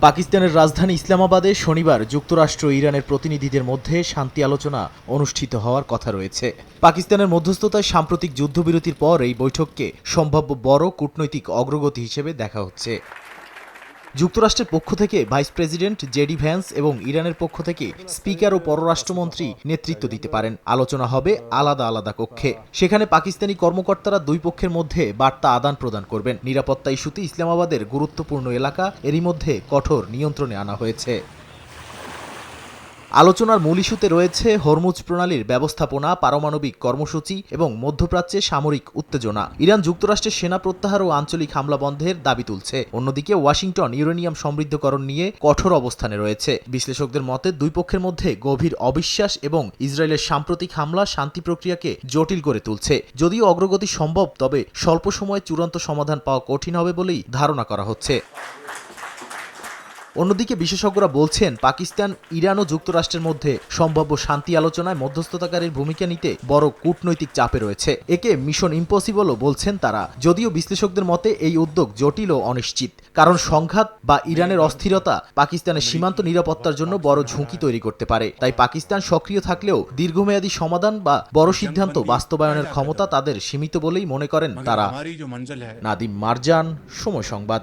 পাকিস্তানের রাজধানী ইসলামাবাদে শনিবার যুক্তরাষ্ট্র ইরানের প্রতিনিধিদের মধ্যে শান্তি আলোচনা অনুষ্ঠিত হওয়ার কথা রয়েছে। পাকিস্তানের মধ্যস্থতায় সাম্প্রতিক যুদ্ধবিরতির পর এই বৈঠককে সম্ভাব্য বড় কূটনৈতিক অগ্রগতি হিসেবে দেখা হচ্ছে। যুক্তরাষ্ট্রের পক্ষ থেকে ভাইস প্রেসিডেন্ট জেডি ভ্যান্স এবং ইরানের পক্ষ থেকে স্পিকার ও পররাষ্ট্রমন্ত্রী নেতৃত্ব দিতে পারেন। আলোচনা হবে আলাদা আলাদা কক্ষে। সেখানে পাকিস্তানি কর্মকর্তারা দুই পক্ষের মধ্যে বার্তা আদান প্রদান করবেন। নিরাপত্তা ইস্যুতে ইসলামাবাদের গুরুত্বপূর্ণ এলাকা এরই মধ্যে কঠোর নিয়ন্ত্রণে আনা হয়েছে। আলোচনার মূল ইস্যুতে রয়েছে হরমুজ প্রণালীর ব্যবস্থাপনা, পারমাণবিক কর্মসূচি এবং মধ্যপ্রাচ্যে সামরিক উত্তেজনা। ইরান যুক্তরাষ্ট্রের সেনা প্রত্যাহার ও আঞ্চলিক হামলা বন্ধের দাবি তুলছে। অন্যদিকে ওয়াশিংটন ইউরেনিয়াম সমৃদ্ধকরণ নিয়ে কঠোর অবস্থানে রয়েছে। বিশ্লেষকদের মতে দুই পক্ষের মধ্যে গভীর অবিশ্বাস এবং ইসরায়েলের সাম্প্রতিক হামলা শান্তি প্রক্রিয়াকে জটিল করে তুলছে। যদিও অগ্রগতি সম্ভব, তবে স্বল্প সময়ে চূড়ান্ত সমাধান পাওয়া কঠিন হবে বলেই ধারণা করা হচ্ছে। অন্যদিকে বিশেষজ্ঞরা বলছেন, পাকিস্তান, ইরান ও যুক্তরাষ্ট্রের মধ্যে সম্ভাব্য শান্তি আলোচনায় মধ্যস্থতাকারীর ভূমিকা নিতে বড় কূটনৈতিক চাপে রয়েছে। একে মিশন ইম্পসিবলও বলছেন তারা। যদিও বিশ্লেষকদের মতে এই উদ্যোগ জটিল ও অনিশ্চিত, কারণ সংঘাত বা ইরানের অস্থিরতা পাকিস্তানের সীমান্ত নিরাপত্তার জন্য বড় ঝুঁকি তৈরি করতে পারে। তাই পাকিস্তান সক্রিয় থাকলেও দীর্ঘমেয়াদী সমাধান বা বড় সিদ্ধান্ত বাস্তবায়নের ক্ষমতা তাদের সীমিত বলেই মনে করেন তারা। নাদিম মারজান, সময় সংবাদ।